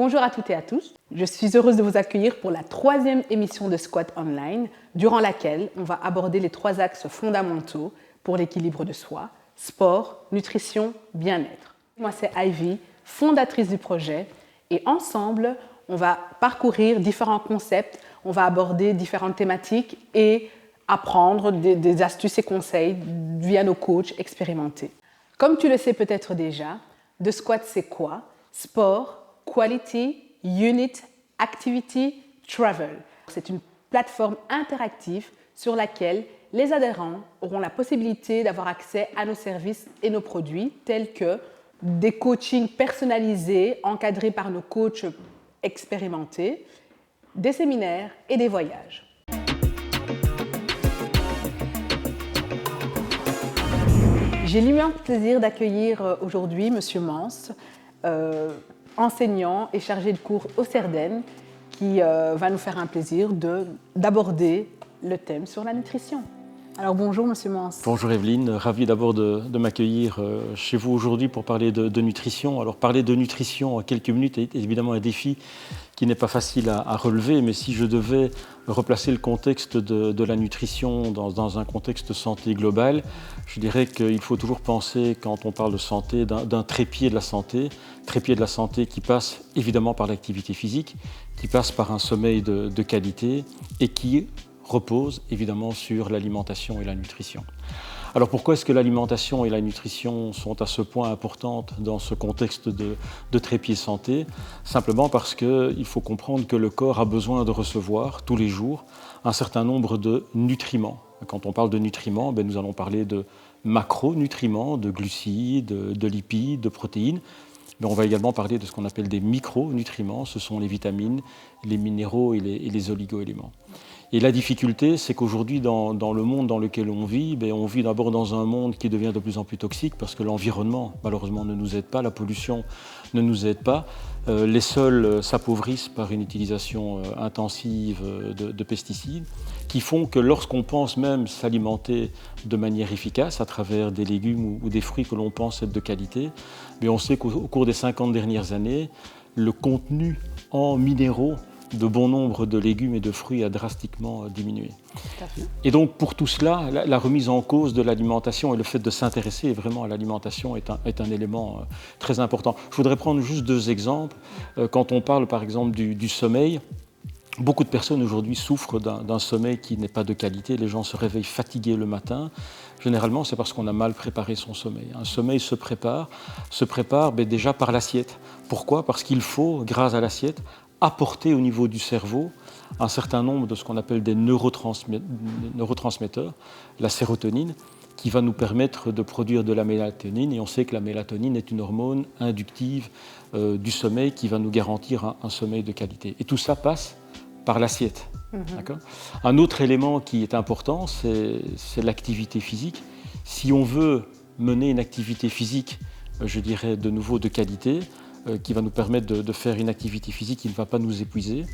Bonjour à toutes et à tous. Je suis heureuse de vous accueillir pour la 3e émission de Squat Online, durant laquelle on va aborder les 3 axes fondamentaux pour l'équilibre de soi: sport, nutrition, bien-être. Moi, c'est Ivy, fondatrice du projet, et ensemble, on va parcourir différents concepts, on va aborder différentes thématiques et apprendre des astuces et conseils via nos coachs expérimentés. Comme tu le sais peut-être déjà, The Squat, c'est quoi? Sport, Quality, Unit, Activity, Travel. C'est une plateforme interactive sur laquelle les adhérents auront la possibilité d'avoir accès à nos services et nos produits, tels que des coachings personnalisés encadrés par nos coachs expérimentés, des séminaires et des voyages. J'ai l'immense plaisir d'accueillir aujourd'hui M. Mance, enseignant et chargé de cours au CERDEN, qui va nous faire un plaisir d'aborder le thème sur la nutrition. Alors bonjour M. Mance. Bonjour Evelyne, ravi d'abord de m'accueillir chez vous aujourd'hui pour parler de nutrition. Alors parler de nutrition en quelques minutes est évidemment un défi qui n'est pas facile à relever, mais si je devais replacer le contexte de la nutrition dans un contexte santé global, je dirais qu'il faut toujours penser, quand on parle de santé, d'un trépied de la santé qui passe évidemment par l'activité physique, qui passe par un sommeil de qualité et qui repose évidemment sur l'alimentation et la nutrition. Alors pourquoi est-ce que l'alimentation et la nutrition sont à ce point importantes dans ce contexte de trépied santé? Simplement parce qu'il faut comprendre que le corps a besoin de recevoir tous les jours un certain nombre de nutriments. Quand on parle de nutriments, nous allons parler de macronutriments, de glucides, de lipides, de protéines. Mais on va également parler de ce qu'on appelle des micronutriments, ce sont les vitamines, les minéraux et les oligo-éléments. Et la difficulté, c'est qu'aujourd'hui, dans le monde dans lequel on vit d'abord dans un monde qui devient de plus en plus toxique parce que l'environnement, malheureusement, ne nous aide pas, la pollution ne nous aide pas. Les sols s'appauvrissent par une utilisation intensive de pesticides qui font que lorsqu'on pense même s'alimenter de manière efficace à travers des légumes ou des fruits que l'on pense être de qualité, mais on sait qu'au cours des 50 dernières années, le contenu en minéraux de bon nombre de légumes et de fruits a drastiquement diminué. Et donc pour tout cela, la remise en cause de l'alimentation et le fait de s'intéresser vraiment à l'alimentation est un élément très important. Je voudrais prendre juste 2 exemples. Quand on parle par exemple du sommeil, beaucoup de personnes aujourd'hui souffrent d'un sommeil qui n'est pas de qualité. Les gens se réveillent fatigués le matin. Généralement, c'est parce qu'on a mal préparé son sommeil. Un sommeil se prépare déjà par l'assiette. Pourquoi? Parce qu'il faut, grâce à l'assiette, apporter au niveau du cerveau un certain nombre de ce qu'on appelle des neurotransmetteurs, la sérotonine, qui va nous permettre de produire de la mélatonine. Et on sait que la mélatonine est une hormone inductive du sommeil qui va nous garantir un sommeil de qualité. Et tout ça passe par l'assiette. D'accord ? Un autre élément qui est important, c'est l'activité physique. Si on veut mener une activité physique, je dirais de nouveau de qualité, qui va nous permettre de faire une activité physique qui ne va pas nous épuiser,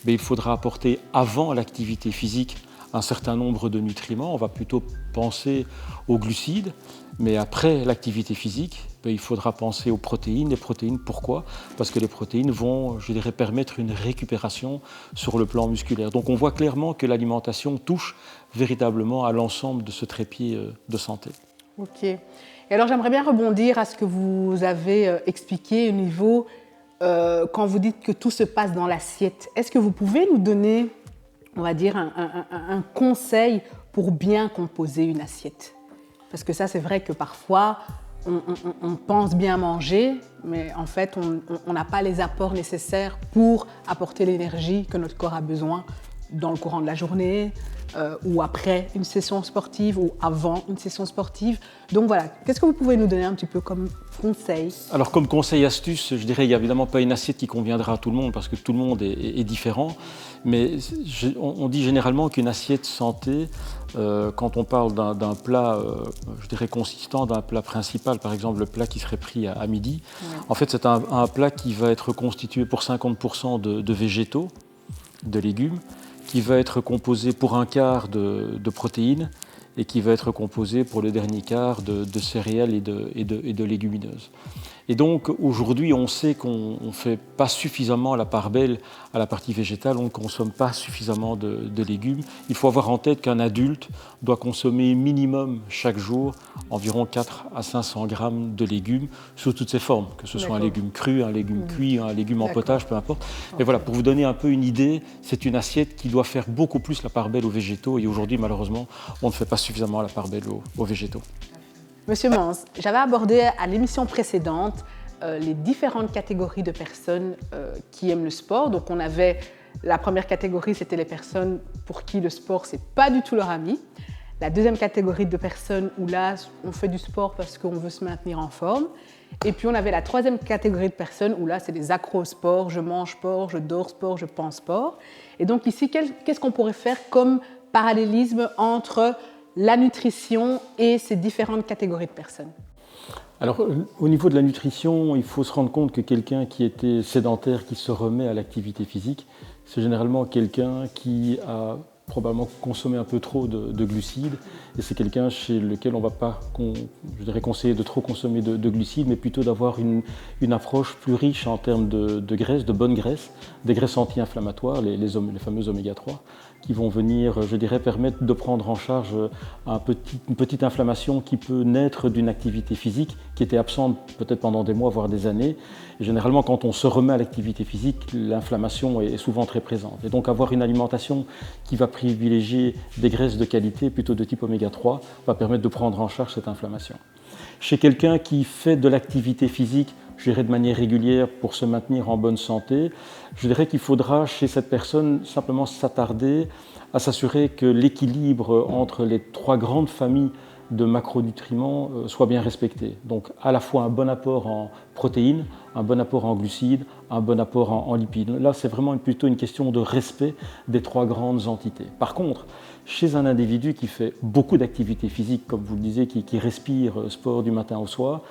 il faudra apporter avant l'activité physique un certain nombre de nutriments. On va plutôt penser aux glucides, mais après l'activité physique, il faudra penser aux protéines. Les protéines, pourquoi? Parce que les protéines vont, je dirais, permettre une récupération sur le plan musculaire. Donc on voit clairement que l'alimentation touche véritablement à l'ensemble de ce trépied de santé. Ok. Et alors j'aimerais bien rebondir à ce que vous avez expliqué au niveau, quand vous dites que tout se passe dans l'assiette. Est-ce que vous pouvez nous donner, on va dire, un conseil pour bien composer une assiette? Parce que ça, c'est vrai que parfois, on pense bien manger, mais en fait, on n'a pas les apports nécessaires pour apporter l'énergie que notre corps a besoin dans le courant de la journée, ou après une session sportive, ou avant une session sportive. Donc voilà, qu'est-ce que vous pouvez nous donner un petit peu comme conseil? Alors comme conseil astuce, je dirais qu'il n'y a évidemment pas une assiette qui conviendra à tout le monde parce que tout le monde est différent. Mais on dit généralement qu'une assiette santé, quand on parle d'un plat, je dirais consistant, d'un plat principal, par exemple le plat qui serait pris à midi, en fait c'est un plat qui va être constitué pour 50% de végétaux, de légumes, qui va être composé pour un quart de protéines et qui va être composé pour le dernier quart de céréales et de légumineuses. Et donc aujourd'hui, on sait qu'on ne fait pas suffisamment la part belle à la partie végétale, on ne consomme pas suffisamment de légumes. Il faut avoir en tête qu'un adulte doit consommer minimum chaque jour environ 4 à 500 grammes de légumes sous toutes ses formes, que ce soit un légume cru, un légume cuit, un légume en potage, peu importe. Mais voilà, pour vous donner un peu une idée, c'est une assiette qui doit faire beaucoup plus la part belle aux végétaux et aujourd'hui, malheureusement, on ne fait pas suffisamment la part belle aux végétaux. Monsieur Mans, j'avais abordé à l'émission précédente les différentes catégories de personnes qui aiment le sport. Donc on avait la première catégorie, c'était les personnes pour qui le sport, c'est pas du tout leur ami. La deuxième catégorie de personnes où là, on fait du sport parce qu'on veut se maintenir en forme. Et puis on avait la troisième catégorie de personnes où là, c'est des accros au sport, je mange sport, je dors sport, je pense sport. Et donc ici, qu'est-ce qu'on pourrait faire comme parallélisme entre la nutrition et ces différentes catégories de personnes? Alors, au niveau de la nutrition, il faut se rendre compte que quelqu'un qui était sédentaire, qui se remet à l'activité physique, c'est généralement quelqu'un qui a probablement consommé un peu trop de glucides et c'est quelqu'un chez lequel on ne va pas conseiller de trop consommer de glucides, mais plutôt d'avoir une approche plus riche en termes de graisses, de bonnes graisses, des graisses anti-inflammatoires, les fameux oméga 3, qui vont venir, je dirais, permettre de prendre en charge une petite inflammation qui peut naître d'une activité physique qui était absente peut-être pendant des mois, voire des années. Et généralement, quand on se remet à l'activité physique, l'inflammation est souvent très présente. Et donc avoir une alimentation qui va privilégier des graisses de qualité, plutôt de type oméga 3, va permettre de prendre en charge cette inflammation. Chez quelqu'un qui fait de l'activité physique, je dirais de manière régulière pour se maintenir en bonne santé, je dirais qu'il faudra chez cette personne simplement s'attarder à s'assurer que l'équilibre entre les trois grandes familles de macronutriments soit bien respecté. Donc à la fois un bon apport en protéines, un bon apport en glucides, un bon apport en lipides. Là, c'est vraiment plutôt une question de respect des trois grandes entités. Par contre, chez un individu qui fait beaucoup d'activité physique, comme vous le disiez, qui respire sport du matin au soir,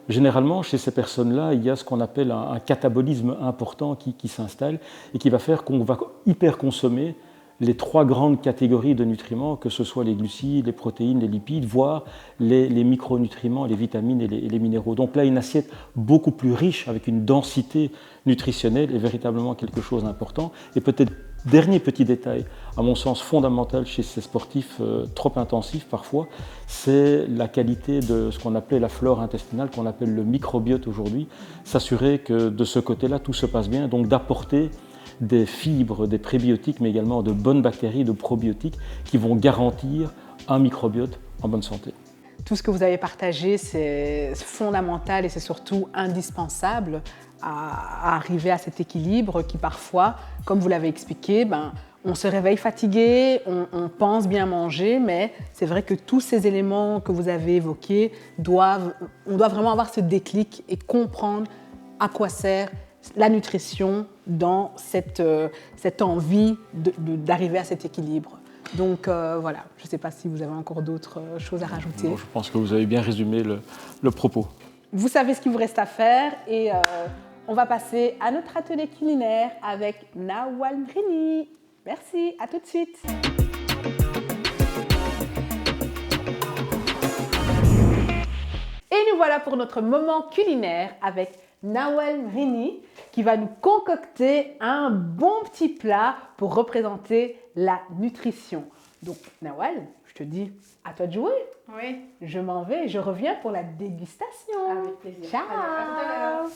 généralement, chez ces personnes-là, il y a ce qu'on appelle un catabolisme important qui s'installe et qui va faire qu'on va hyper consommer les trois grandes catégories de nutriments, que ce soit les glucides, les protéines, les lipides, voire les micronutriments, les vitamines et les minéraux. Donc là, une assiette beaucoup plus riche, avec une densité nutritionnelle, est véritablement quelque chose d'important. Et peut-être, dernier petit détail, à mon sens fondamental chez ces sportifs trop intensifs parfois, c'est la qualité de ce qu'on appelait la flore intestinale, qu'on appelle le microbiote aujourd'hui. S'assurer que de ce côté-là, tout se passe bien, donc d'apporter des fibres, des prébiotiques, mais également de bonnes bactéries, de probiotiques qui vont garantir un microbiote en bonne santé. Tout ce que vous avez partagé, c'est fondamental et c'est surtout indispensable à arriver à cet équilibre qui parfois, comme vous l'avez expliqué, on se réveille fatigué, on pense bien manger, mais c'est vrai que tous ces éléments que vous avez évoqués, on doit vraiment avoir ce déclic et comprendre à quoi sert la nutrition dans cette envie d'arriver à cet équilibre. Donc voilà, je ne sais pas si vous avez encore d'autres choses à rajouter. Non, je pense que vous avez bien résumé le propos. Vous savez ce qu'il vous reste à faire et on va passer à notre atelier culinaire avec Nawal Mrini. Merci, à tout de suite. Et nous voilà pour notre moment culinaire avec Nawal Mrini qui va nous concocter un bon petit plat pour représenter la nutrition. Donc Nawal, je te dis à toi de jouer. Oui. Je m'en vais et je reviens pour la dégustation. Avec plaisir. Ciao.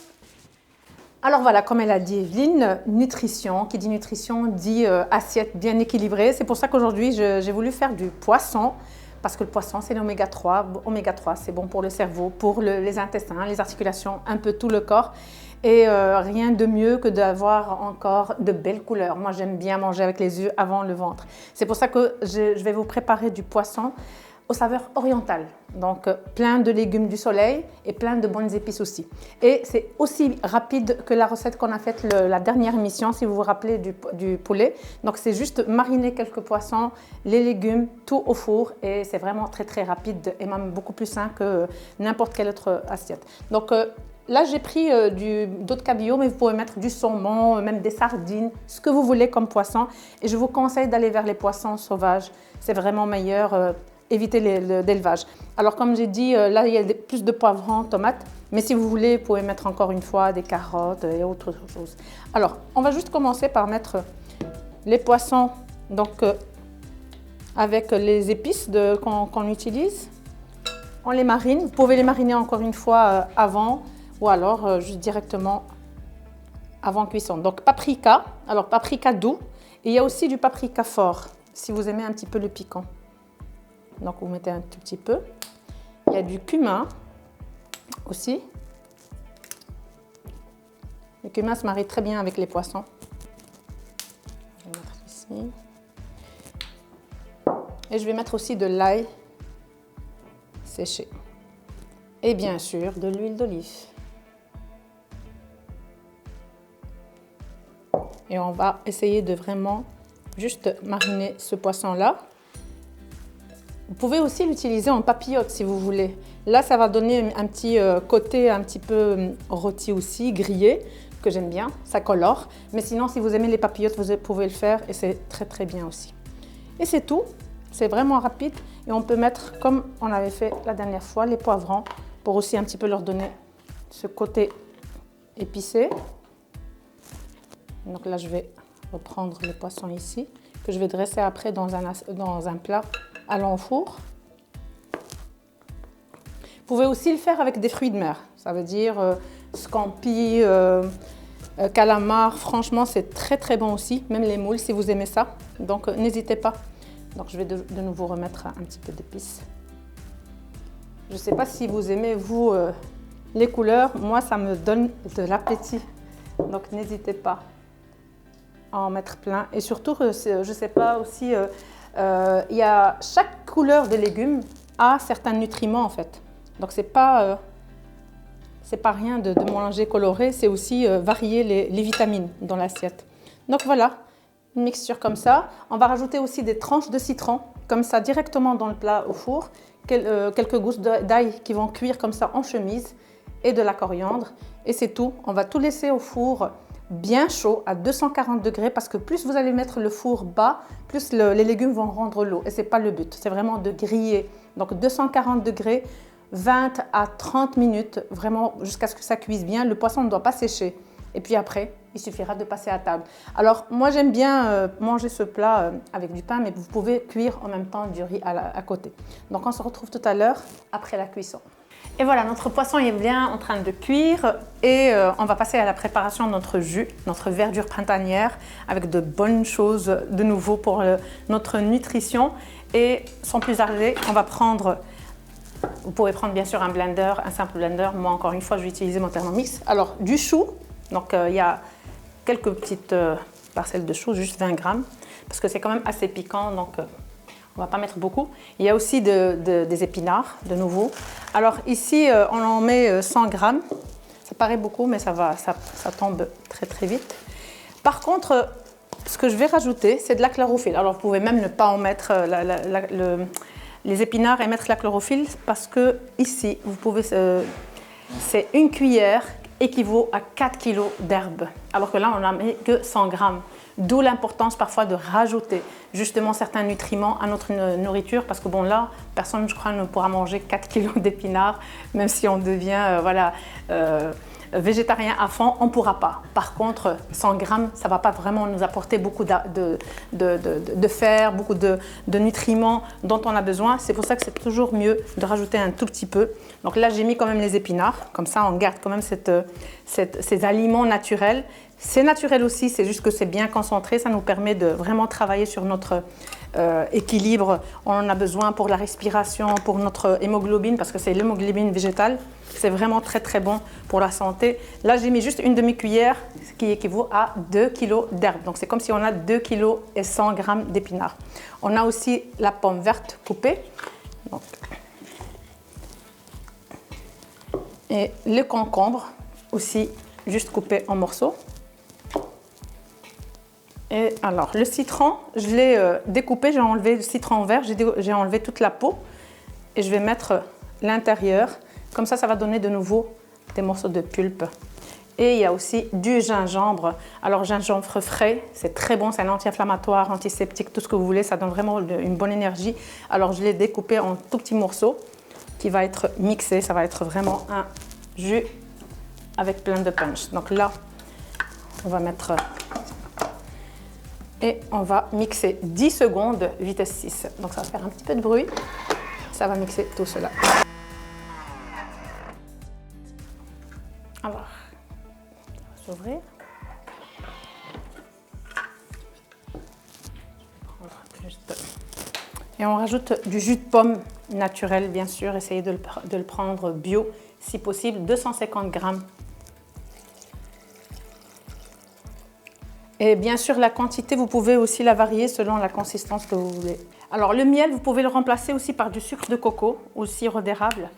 Alors voilà, comme elle a dit Evelyne, nutrition. Qui dit nutrition dit assiette bien équilibrée. C'est pour ça qu'aujourd'hui, j'ai voulu faire du poisson. Parce que le poisson, c'est l'oméga 3. Oméga 3, c'est bon pour le cerveau, pour les intestins, les articulations, un peu tout le corps. Et rien de mieux que d'avoir encore de belles couleurs. Moi, j'aime bien manger avec les yeux avant le ventre. C'est pour ça que je vais vous préparer du poisson aux saveurs orientales. Donc, plein de légumes du soleil et plein de bonnes épices aussi. Et c'est aussi rapide que la recette qu'on a faite la dernière émission, si vous vous rappelez du poulet. Donc, c'est juste mariner quelques poissons, les légumes, tout au four. Et c'est vraiment très, très rapide et même beaucoup plus sain que n'importe quelle autre assiette. Donc, là, j'ai pris d'autres cabillaud, mais vous pouvez mettre du saumon, même des sardines, ce que vous voulez comme poisson. Et je vous conseille d'aller vers les poissons sauvages. C'est vraiment meilleur éviter l'élevage. Alors comme j'ai dit, là il y a plus de poivrons, tomates, mais si vous voulez, vous pouvez mettre encore une fois des carottes et autre chose. Alors, on va juste commencer par mettre les poissons donc, avec les épices qu'on utilise. On les marine. Vous pouvez les mariner encore une fois avant ou alors juste directement avant cuisson. Donc paprika, alors paprika doux et il y a aussi du paprika fort si vous aimez un petit peu le piquant. Donc vous mettez un tout petit peu. Il y a du cumin aussi. Le cumin se marie très bien avec les poissons. Je vais mettre ici. Et je vais mettre aussi de l'ail séché. Et bien sûr, de l'huile d'olive. Et on va essayer de vraiment juste mariner ce poisson-là. Vous pouvez aussi l'utiliser en papillote si vous voulez. Là, ça va donner un petit côté un petit peu rôti aussi, grillé, que j'aime bien, ça colore. Mais sinon, si vous aimez les papillotes, vous pouvez le faire et c'est très très bien aussi. Et c'est tout, c'est vraiment rapide. Et on peut mettre, comme on avait fait la dernière fois, les poivrons pour aussi un petit peu leur donner ce côté épicé. Donc là, je vais reprendre le poisson ici, que je vais dresser après dans un plat allant au four. Vous pouvez aussi le faire avec des fruits de mer. Ça veut dire scampi, calamar. Franchement, c'est très très bon aussi. Même les moules, si vous aimez ça. Donc, n'hésitez pas. Donc, je vais de nouveau remettre un petit peu d'épices. Je ne sais pas si vous aimez, vous, les couleurs. Moi, ça me donne de l'appétit. Donc, n'hésitez pas à en mettre plein. Et surtout, je ne sais pas aussi, chaque couleur de légumes a certains nutriments en fait. Donc, c'est pas rien de mélanger coloré, c'est aussi varier les vitamines dans l'assiette. Donc voilà, une mixture comme ça. On va rajouter aussi des tranches de citron, comme ça directement dans le plat au four. Quelques gousses d'ail qui vont cuire comme ça en chemise et de la coriandre. Et c'est tout. On va tout laisser au four bien chaud à 240 degrés parce que plus vous allez mettre le four bas, plus les légumes vont rendre l'eau. Et ce n'est pas le but, c'est vraiment de griller. Donc 240 degrés, 20 à 30 minutes, vraiment jusqu'à ce que ça cuise bien. Le poisson ne doit pas sécher. Et puis après, il suffira de passer à table. Alors moi j'aime bien manger ce plat avec du pain, mais vous pouvez cuire en même temps du riz à côté. Donc on se retrouve tout à l'heure après la cuisson. Et voilà, notre poisson est bien en train de cuire et on va passer à la préparation de notre jus, notre verdure printanière avec de bonnes choses de nouveau pour notre nutrition. Et sans plus tarder, on va prendre, vous pouvez prendre bien sûr un blender, un simple blender. Moi encore une fois, je vais utiliser mon Thermomix. Alors du chou, donc il y a quelques petites parcelles de chou, juste 20 grammes, parce que c'est quand même assez piquant, donc on ne va pas mettre beaucoup. Il y a aussi des épinards, de nouveau. Alors ici, on en met 100 grammes. Ça paraît beaucoup, mais ça tombe très très vite. Par contre, ce que je vais rajouter, c'est de la chlorophylle. Alors vous pouvez même ne pas en mettre les épinards et mettre la chlorophylle, parce que ici, vous pouvez, c'est une cuillère équivaut à 4 kg d'herbes, alors que là, on n'a mis que 100 grammes. D'où l'importance parfois de rajouter justement certains nutriments à notre nourriture, parce que bon là, personne je crois ne pourra manger 4 kg d'épinards, même si on devient végétarien à fond, on ne pourra pas. Par contre, 100 grammes, ça ne va pas vraiment nous apporter beaucoup de fer, beaucoup de nutriments dont on a besoin. C'est pour ça que c'est toujours mieux de rajouter un tout petit peu. Donc là, j'ai mis quand même les épinards, comme ça on garde quand même ces aliments naturels. C'est naturel aussi, c'est juste que c'est bien concentré, ça nous permet de vraiment travailler sur notre équilibre. On en a besoin pour la respiration, pour notre hémoglobine, parce que c'est l'hémoglobine végétale. C'est vraiment très très bon pour la santé. Là, j'ai mis juste une demi-cuillère, ce qui équivaut à 2 kg d'herbes. Donc c'est comme si on a 2 kg et 100 g d'épinards. On a aussi la pomme verte coupée. Donc, et le concombre aussi, juste coupé en morceaux. Et alors, le citron, je l'ai découpé, j'ai enlevé le citron vert, j'ai enlevé toute la peau et je vais mettre l'intérieur. Comme ça, ça va donner de nouveau des morceaux de pulpe. Et il y a aussi du gingembre. Alors, gingembre frais, c'est très bon, c'est un anti-inflammatoire, antiseptique, tout ce que vous voulez, ça donne vraiment une bonne énergie. Alors, je l'ai découpé en tout petits morceaux qui va être mixé. Ça va être vraiment un jus avec plein de punch. Donc là, on va mettre et on va mixer 10 secondes, vitesse 6. Donc, ça va faire un petit peu de bruit. Ça va mixer tout cela. Alors, on va s'ouvrir. Et on rajoute du jus de pomme naturel, bien sûr. Essayez de le prendre bio, si possible, 250 grammes. Et bien sûr, la quantité, vous pouvez aussi la varier selon la consistance que vous voulez. Alors, le miel, vous pouvez le remplacer aussi par du sucre de coco ou sirop d'érable.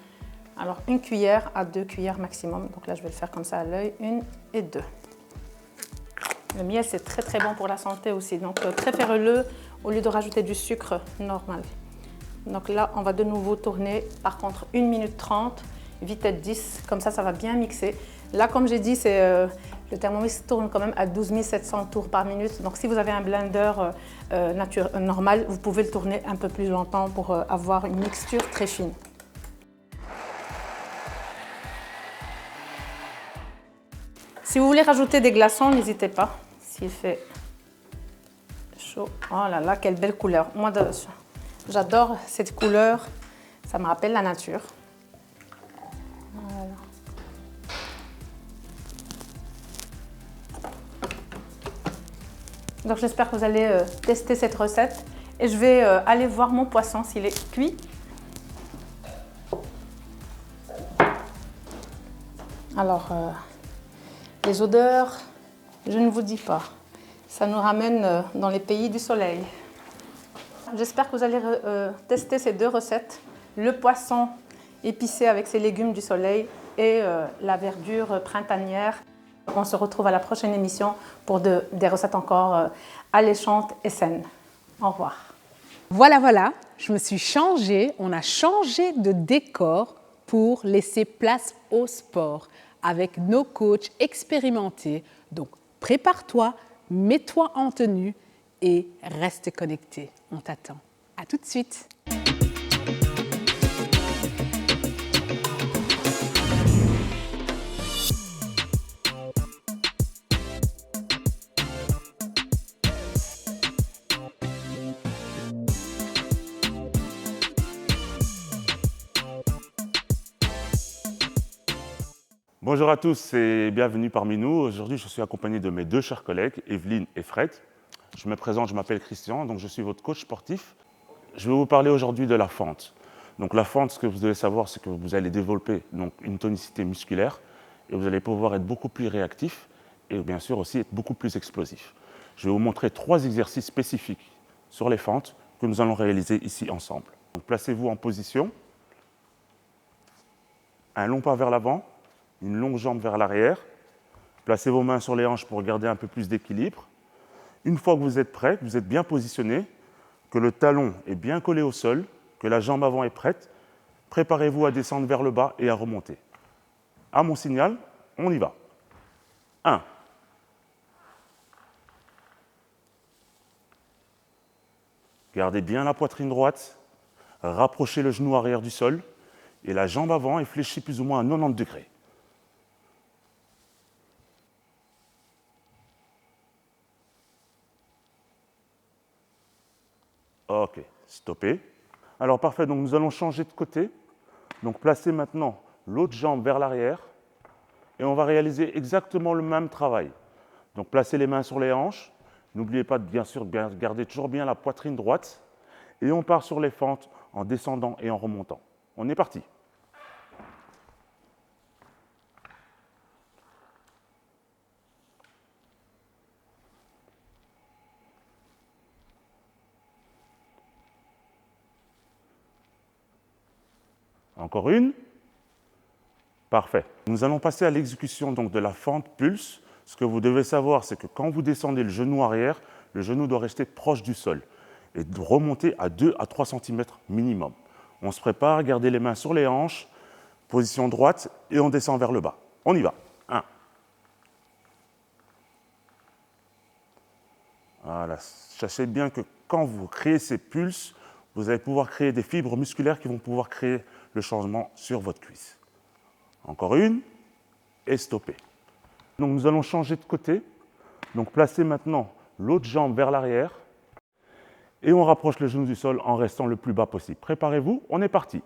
Alors, 1 cuillère à 2 cuillères maximum. Donc là, je vais le faire comme ça à l'œil, 1 et 2. Le miel, c'est très très bon pour la santé aussi. Donc, préférez-le au lieu de rajouter du sucre normal. Donc là, on va de nouveau tourner. Par contre, 1 minute 30, vitesse 10. Comme ça va bien mixer. Là, comme j'ai dit, le thermomix tourne quand même à 12 700 tours par minute. Donc, si vous avez un blender normal, vous pouvez le tourner un peu plus longtemps pour avoir une mixture très fine. Si vous voulez rajouter des glaçons, n'hésitez pas. S'il fait chaud. Oh là là, quelle belle couleur. Moi, j'adore cette couleur. Ça me rappelle la nature. Voilà. Donc, j'espère que vous allez tester cette recette. Et je vais aller voir mon poisson s'il est cuit. Alors... les odeurs, je ne vous dis pas. Ça nous ramène dans les pays du soleil. J'espère que vous allez tester ces deux recettes. Le poisson épicé avec ses légumes du soleil et la verdure printanière. On se retrouve à la prochaine émission pour des recettes encore alléchantes et saines. Au revoir. Voilà, je me suis changée. On a changé de décor pour laisser place au sport avec nos coachs expérimentés. Donc, prépare-toi, mets-toi en tenue et reste connecté. On t'attend. À tout de suite. Bonjour à tous et bienvenue parmi nous. Aujourd'hui, je suis accompagné de mes deux chers collègues, Evelyne et Fred. Je me présente, je m'appelle Christian, donc je suis votre coach sportif. Je vais vous parler aujourd'hui de la fente. Donc la fente, ce que vous devez savoir, c'est que vous allez développer donc, une tonicité musculaire et vous allez pouvoir être beaucoup plus réactif et bien sûr aussi être beaucoup plus explosif. Je vais vous montrer 3 exercices spécifiques sur les fentes que nous allons réaliser ici ensemble. Donc, placez-vous en position, un long pas vers l'avant, une longue jambe vers l'arrière. Placez vos mains sur les hanches pour garder un peu plus d'équilibre. Une fois que vous êtes prêt, que vous êtes bien positionné, que le talon est bien collé au sol, que la jambe avant est prête, préparez-vous à descendre vers le bas et à remonter. À mon signal, on y va. 1. Gardez bien la poitrine droite, rapprochez le genou arrière du sol et la jambe avant est fléchie plus ou moins à 90 degrés. Ok, stoppez. Alors parfait, donc nous allons changer de côté. Donc placez maintenant l'autre jambe vers l'arrière et on va réaliser exactement le même travail. Donc placez les mains sur les hanches. N'oubliez pas de bien sûr garder toujours bien la poitrine droite. Et on part sur les fentes en descendant et en remontant. On est parti. Encore une. Parfait. Nous allons passer à l'exécution donc de la fente pulse. Ce que vous devez savoir, c'est que quand vous descendez le genou arrière, le genou doit rester proche du sol et de remonter à 2 à 3 cm minimum. On se prépare, gardez les mains sur les hanches, position droite et on descend vers le bas. On y va. 1, Voilà. Sachez bien que quand vous créez ces pulses, vous allez pouvoir créer des fibres musculaires qui vont pouvoir créer le changement sur votre cuisse. Encore une, et stopper. Donc nous allons changer de côté. Donc placez maintenant l'autre jambe vers l'arrière et on rapproche le genou du sol en restant le plus bas possible. Préparez-vous, on est parti.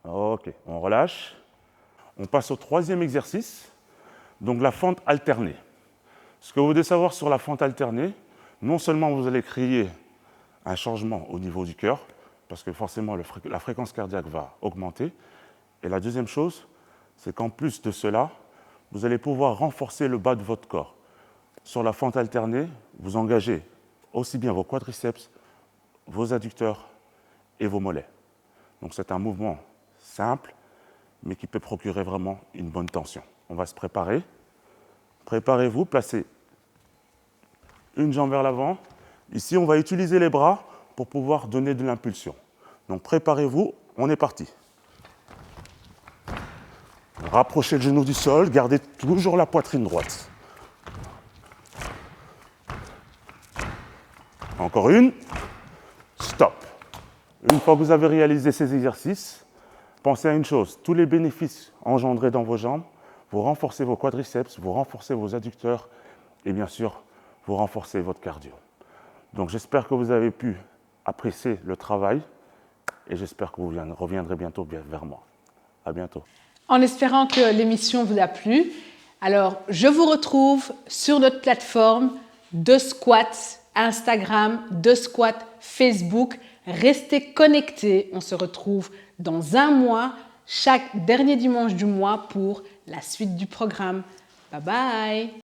Ok, on relâche. On passe au troisième exercice, donc la fente alternée. Ce que vous devez savoir sur la fente alternée, non seulement vous allez créer un changement au niveau du cœur, parce que forcément la fréquence cardiaque va augmenter, et la deuxième chose, c'est qu'en plus de cela, vous allez pouvoir renforcer le bas de votre corps. Sur la fente alternée, vous engagez aussi bien vos quadriceps, vos adducteurs et vos mollets. Donc c'est un mouvement simple, mais qui peut procurer vraiment une bonne tension. On va se préparer. Préparez-vous, placez une jambe vers l'avant. Ici, on va utiliser les bras pour pouvoir donner de l'impulsion. Donc préparez-vous, on est parti. Rapprochez le genou du sol, gardez toujours la poitrine droite. Encore une. Stop. Une fois que vous avez réalisé ces exercices, pensez à une chose, tous les bénéfices engendrés dans vos jambes, vous renforcez vos quadriceps, vous renforcez vos adducteurs et bien sûr, vous renforcez votre cardio. Donc j'espère que vous avez pu apprécier le travail et j'espère que vous reviendrez bientôt vers moi. À bientôt. En espérant que l'émission vous a plu, alors je vous retrouve sur notre plateforme de squat Instagram, de squat Facebook. Restez connectés, on se retrouve dans un mois, chaque dernier dimanche du mois pour la suite du programme. Bye bye!